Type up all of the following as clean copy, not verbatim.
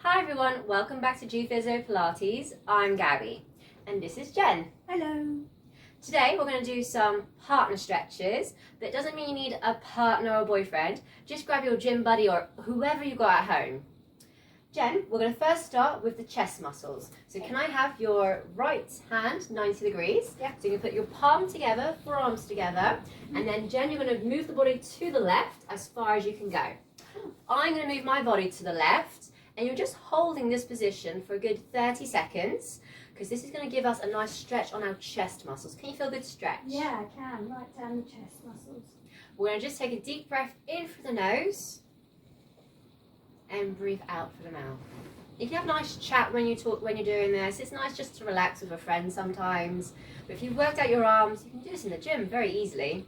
Hi everyone, welcome back to gphysiopilates. I'm Gabby and this is Jen. Hello. Today we're going to do some partner stretches, but it doesn't mean you need a partner or boyfriend. Just grab your gym buddy or whoever you got at home. Jen, we're going to first start with the chest muscles. So can I have your right hand 90 degrees? Yeah. So you can put your palm together, forearms together, and then Jen, you're going to move the body to the left as far as you can go. I'm going to move my body to the left, and you're just holding this position for a good 30 seconds because this is going to give us a nice stretch on our chest muscles. Can you feel a good stretch? Yeah, I can. Right down the chest muscles. We're going to just take a deep breath in through the nose and breathe out through the mouth. You can have a nice chat when you're doing this. It's nice just to relax with a friend sometimes. But if you've worked out your arms, you can do this in the gym very easily.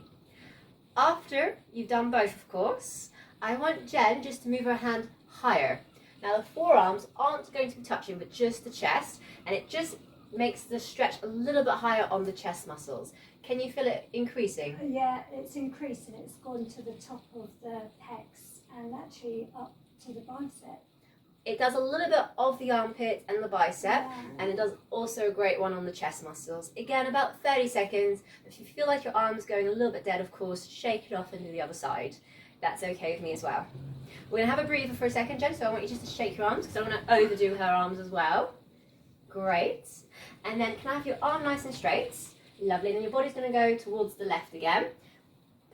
After you've done both, of course, I want Jen just to move her hand higher. Now the forearms aren't going to be touching, but just the chest, and it just makes the stretch a little bit higher on the chest muscles. Can you feel it increasing? Yeah, it's increasing. It's gone to the top of the pecs and actually up to the bicep. It does a little bit of the armpit and the bicep, Yeah. and it does also a great one on the chest muscles. Again, about 30 seconds. If you feel like your arm's going a little bit dead, of course, shake it off and do the other side. That's okay with me as well. We're going to have a breather for a second, Jen, so I want you just to shake your arms because I want to overdo her arms as well. Great. And then can I have your arm nice and straight? Lovely. And then your body's going to go towards the left again.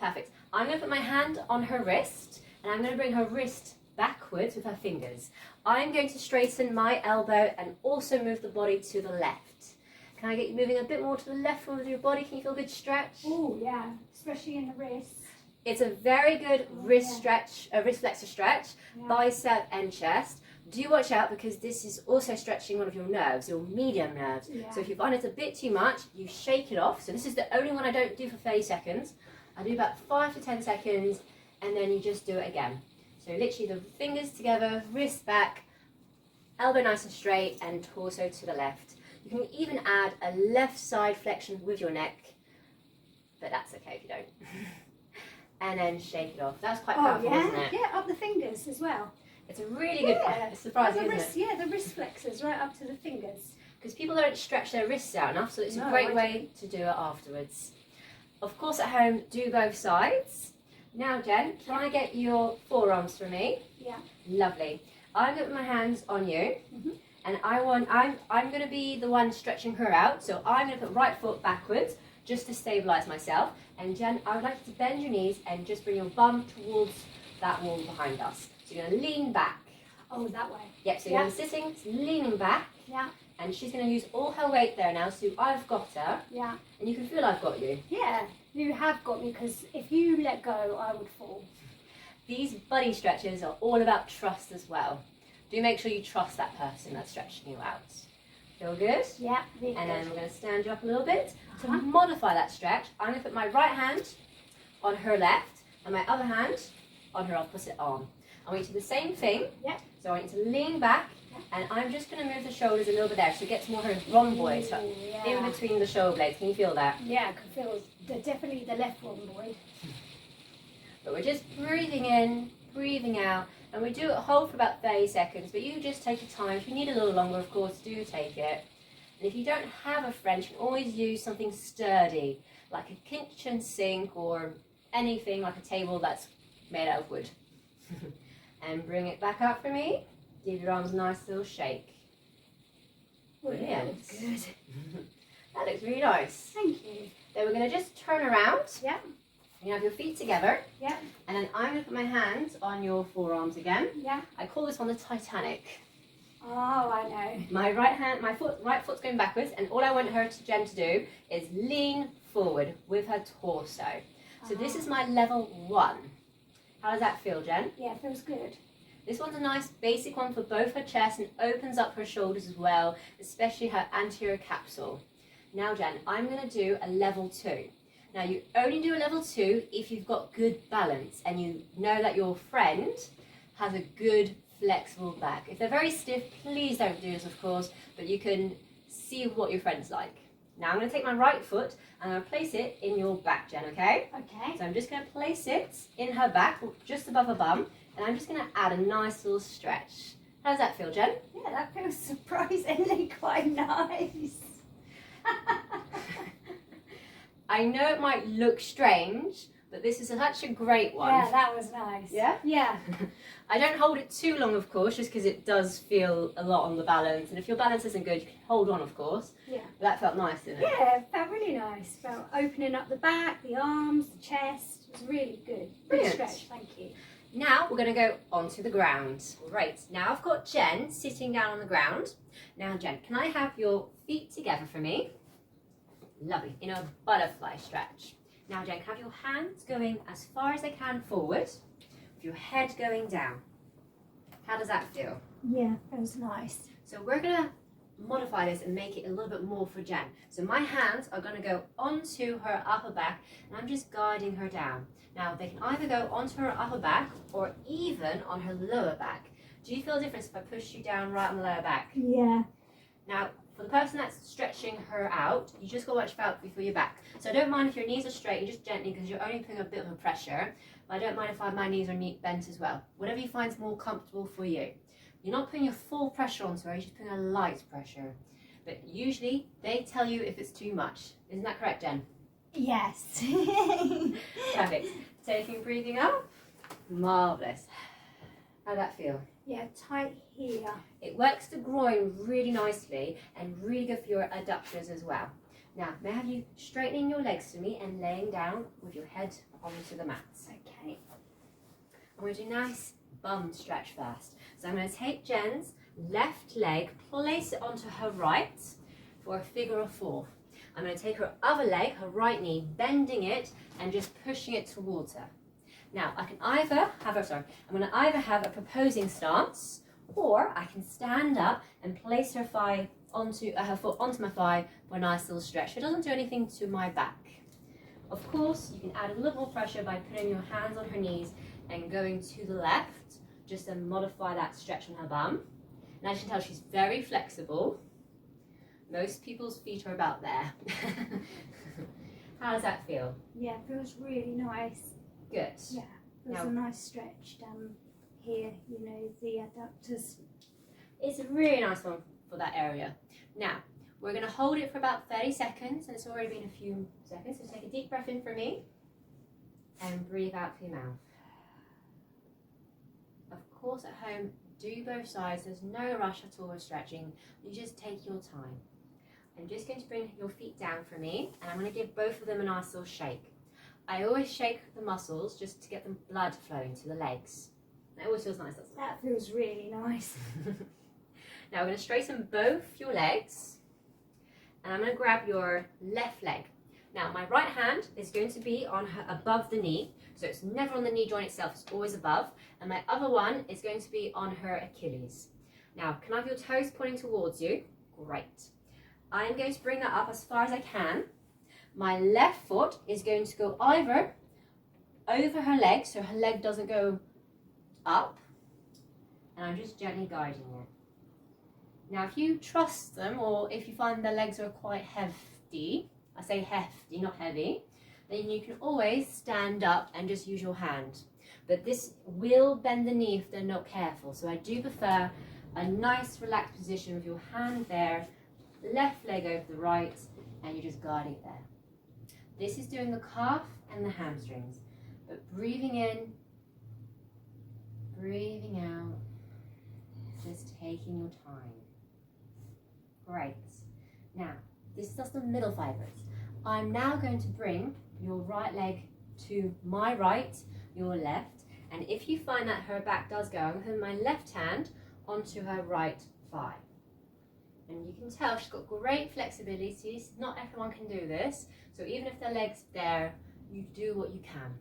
Perfect. I'm going to put my hand on her wrist, and I'm going to bring her wrist backwards with her fingers. I'm going to straighten my elbow and also move the body to the left. Can I get you moving a bit more to the left with your body? Can you feel a good stretch? Oh, yeah, especially in the wrist. It's a very good wrist stretch, a wrist flexor stretch, Yeah. bicep and chest. Do watch out because this is also stretching one of your nerves, your median nerves. Yeah. So if you find it a bit too much, you shake it off. So this is the only one I don't do for 30 seconds. I do about 5 to 10 seconds and then you just do it again. So literally the fingers together, wrist back, elbow nice and straight and torso to the left. You can even add a left side flexion with your neck, but that's okay if you don't. And then shake it off. That's quite powerful, yeah. isn't it? Yeah, up the fingers as well. It's a really good one. It's surprising, the isn't wrist, it? Yeah, the wrist flexors right up to the fingers. Because people don't stretch their wrists out enough, so it's a great way to do it afterwards. Of course, at home, do both sides. Now, Jen, can I get your forearms for me? Yeah. Lovely. I'm going to put my hands on you, and I'm going to be the one stretching her out. So I'm going to put right foot backwards just to stabilize myself. And Jen, I would like you to bend your knees and just bring your bum towards that wall behind us. So you're going to lean back. Oh, that way. Yep, so you're going to be sitting, leaning back. Yeah. And she's going to use all her weight there now. So I've got her. Yeah. And you can feel I've got you. Yeah, you have got me because if you let go, I would fall. These buddy stretches are all about trust as well. Do make sure you trust that person that's stretching you out. Feel good? Yeah, really And then good. we're going to stand you up a little bit. To modify that stretch, I'm going to put my right hand on her left and my other hand on her opposite arm. I want you to do the same thing. Yep. So I want you to lean back, and I'm just going to move the shoulders a little bit there so it gets more her rhomboid in between the shoulder blades. Can you feel that? Yeah, I can feel definitely the left rhomboid. But we're just breathing in, breathing out, and we do it hold for about 30 seconds, but you just take your time. If you need a little longer, of course, do take it. And if you don't have a friend, you can always use something sturdy, like a kitchen sink or anything like a table that's made out of wood. And bring it back up for me. Give your arms a nice little shake. Brilliant. Good. That looks really nice. Thank you. Then we're going to just turn around. Yeah. You have your feet together. Yeah. And then I'm going to put my hands on your forearms again. Yeah. I call this one the Titanic. Oh, I know. My right foot's going backwards, and all I want Jen to do is lean forward with her torso. So this is my level 1. How does that feel, Jen? Yeah, it feels good. This one's a nice basic one for both her chest and opens up her shoulders as well, especially her anterior capsule. Now, Jen, I'm going to do a level 2. Now, you only do a level 2 if you've got good balance and you know that your friend has a good flexible back. If they're very stiff, please don't do this, of course, but you can see what your friend's like. Now I'm going to take my right foot and I'm going to place it in your back, Jen, okay? Okay. So I'm just going to place it in her back, just above her bum, and I'm just going to add a nice little stretch. How does that feel, Jen? Yeah, that feels surprisingly quite nice. I know it might look strange, but this is such a great one. Yeah, that was nice. Yeah? Yeah. I don't hold it too long, of course, just because it does feel a lot on the balance. And if your balance isn't good, you can hold on, of course. Yeah. But that felt nice, didn't it? Yeah, it felt really nice. Felt opening up the back, the arms, the chest. It was really good. Good Brilliant. stretch, thank you. Now we're going to go onto the ground. Right, now I've got Jen sitting down on the ground. Now, Jen, can I have your feet together for me? Lovely, in a butterfly stretch. Now, Jen, can I have your hands going as far as they can forward, with your head going down. How does that feel? Yeah, feels nice. So we're going to modify this and make it a little bit more for Jen. So my hands are going to go onto her upper back, and I'm just guiding her down. Now, they can either go onto her upper back or even on her lower back. Do you feel a difference if I push you down right on the lower back? Yeah. Now, for the person that's stretching her out, you just got to watch out for your back. So I don't mind if your knees are straight, you just gently, because you're only putting a bit of a pressure. But I don't mind if my knees are bent as well. Whatever you find is more comfortable for you. You're not putting your full pressure onto her, you're just putting a light pressure. But usually, they tell you if it's too much. Isn't that correct, Jen? Yes. Perfect. Taking breathing up. Marvellous. How'd that feel? Yeah, tight here. It works the groin really nicely and really good for your adductors as well. Now, may I have you straightening your legs to me and laying down with your head onto the mats. Okay. I'm going to do a nice bum stretch first. So I'm going to take Jen's left leg, place it onto her right for a figure of 4. I'm going to take her other leg, her right knee, bending it and just pushing it towards her. Now, I can either have I'm going to either have a proposing stance, or I can stand up and place her foot onto my thigh for a nice little stretch. It doesn't do anything to my back. Of course, you can add a little more pressure by putting your hands on her knees and going to the left, just to modify that stretch on her bum. And as you can tell, she's very flexible. Most people's feet are about there. How does that feel? Yeah, it feels really nice. Good. Yeah, feels a nice stretch down here, you know, the adductors. It's a really nice one for that area. Now, we're going to hold it for about 30 seconds, and it's already been a few seconds. So take a deep breath in for me, and breathe out through your mouth. Of course, at home, do both sides. There's no rush at all with stretching. You just take your time. I'm just going to bring your feet down for me, and I'm going to give both of them a nice little shake. I always shake the muscles just to get the blood flowing to the legs. That always feels nice, doesn't it? That feels really nice. Now we're going to straighten both your legs, and I'm going to grab your left leg. Now my right hand is going to be on her above the knee, so it's never on the knee joint itself, it's always above, and my other one is going to be on her Achilles. Now, can I have your toes pointing towards you? Great. I'm going to bring that up as far as I can. My left foot is going to go either over her leg, so her leg doesn't go up, and I'm just gently guiding it. Now, if you trust them, or if you find their legs are quite hefty, I say hefty, not heavy, then you can always stand up and just use your hand. But this will bend the knee if they're not careful, so I do prefer a nice relaxed position with your hand there, left leg over the right, and you're just guiding it there. This is doing the calf and the hamstrings, but breathing in, breathing out, just taking your time. Great. Now, this does the middle fibers. I'm now going to bring your right leg to my right, your left, and if you find that her back does go, I'm going to put my left hand onto her right thigh. And you can tell she's got great flexibility. Not everyone can do this, so even if their leg's there, you do what you can.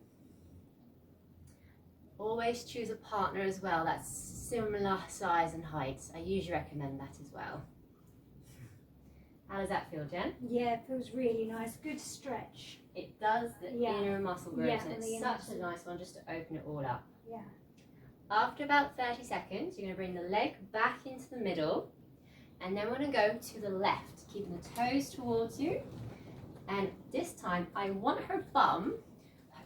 Always choose a partner as well that's similar size and height. I usually recommend that as well. How does that feel, Jen? Yeah, it feels really nice. Good stretch. It does the inner muscle groups, Yeah, and it's such a nice one just to open it all up. Yeah. After about 30 seconds, you're going to bring the leg back into the middle, and then we're going to go to the left, keeping the toes towards you. And this time, I want her bum,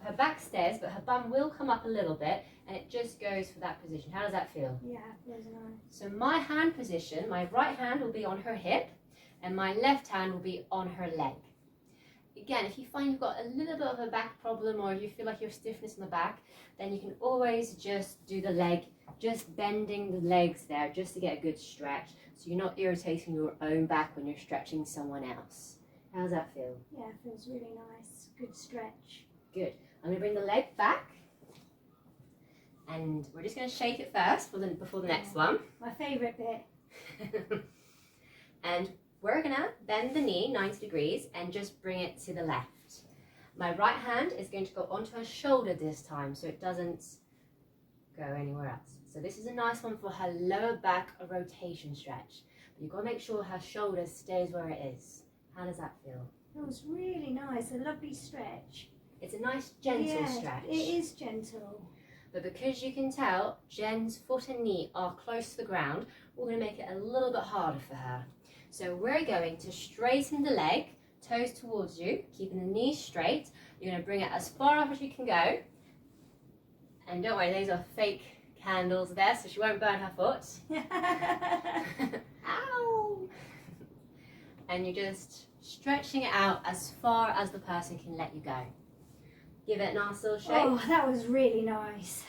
her back stays, but her bum will come up a little bit, and it just goes for that position. How does that feel? Yeah, feels nice. So my hand position, my right hand will be on her hip and my left hand will be on her leg. Again, if you find you've got a little bit of a back problem or you feel like you have stiffness in the back, then you can always just do the leg, just bending the legs there just to get a good stretch so you're not irritating your own back when you're stretching someone else. How does that feel? Yeah, it feels really nice. Good stretch. Good. I'm going to bring the leg back and we're just going to shake it first before the next one. My favourite bit. And we're going to bend the knee 90 degrees and just bring it to the left. My right hand is going to go onto her shoulder this time so it doesn't go anywhere else. So this is a nice one for her lower back rotation stretch. But you've got to make sure her shoulder stays where it is. How does that feel? Feels really nice. A lovely stretch. It's a nice gentle stretch. It is gentle. But because you can tell Jen's foot and knee are close to the ground, we're going to make it a little bit harder for her. So we're going to straighten the leg, toes towards you, keeping the knee straight. You're going to bring it as far up as you can go. And don't worry, those are fake candles there, so she won't burn her foot. Ow! And you're just stretching it out as far as the person can let you go. Give it a nice little shake. Oh, that was really nice.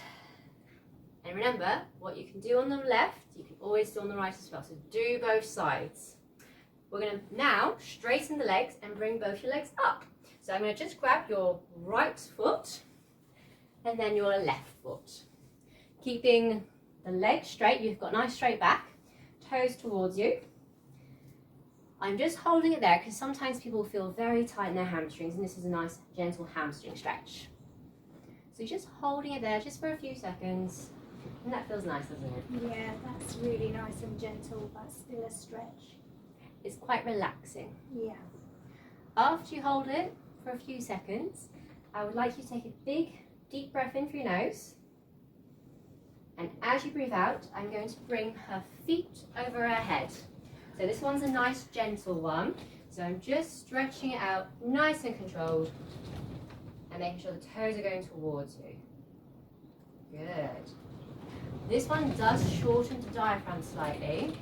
And remember, what you can do on the left, you can always do on the right as well. So do both sides. We're going to now straighten the legs and bring both your legs up. So I'm going to just grab your right foot and then your left foot. Keeping the leg straight, you've got nice straight back, toes towards you. I'm just holding it there because sometimes people feel very tight in their hamstrings and this is a nice gentle hamstring stretch. So you're just holding it there just for a few seconds and that feels nice, doesn't it? Yeah, that's really nice and gentle, but still a stretch. It's quite relaxing. Yeah. After you hold it for a few seconds, I would like you to take a big, deep breath in through your nose. And as you breathe out, I'm going to bring her feet over her head. So this one's a nice, gentle one. So I'm just stretching it out, nice and controlled, and making sure the toes are going towards you. Good. This one does shorten the diaphragm slightly.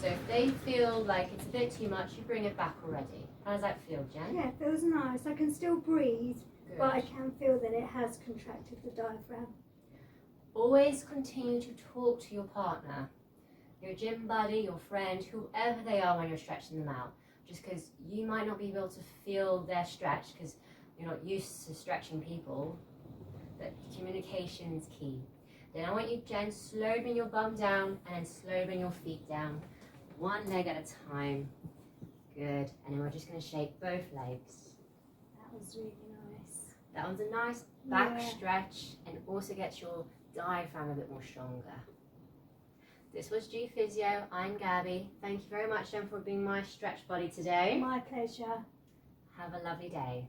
So if they feel like it's a bit too much, you bring it back already. How does that feel, Jen? Yeah, it feels nice. I can still breathe, Good. but I can feel that it has contracted the diaphragm. Always continue to talk to your partner, your gym buddy, your friend, whoever they are when you're stretching them out. Just because you might not be able to feel their stretch because you're not used to stretching people, but communication is key. Then I want you, Jen, slowly bring your bum down and then slowly bring your feet down. One leg at a time. Good. And then we're just going to shake both legs. That was really nice. That one's a nice back Yeah. stretch and also gets your diaphragm a bit more stronger. This was gPhysio. I'm Gabby. Thank you very much, Jen, for being my stretch buddy today. My pleasure. Have a lovely day.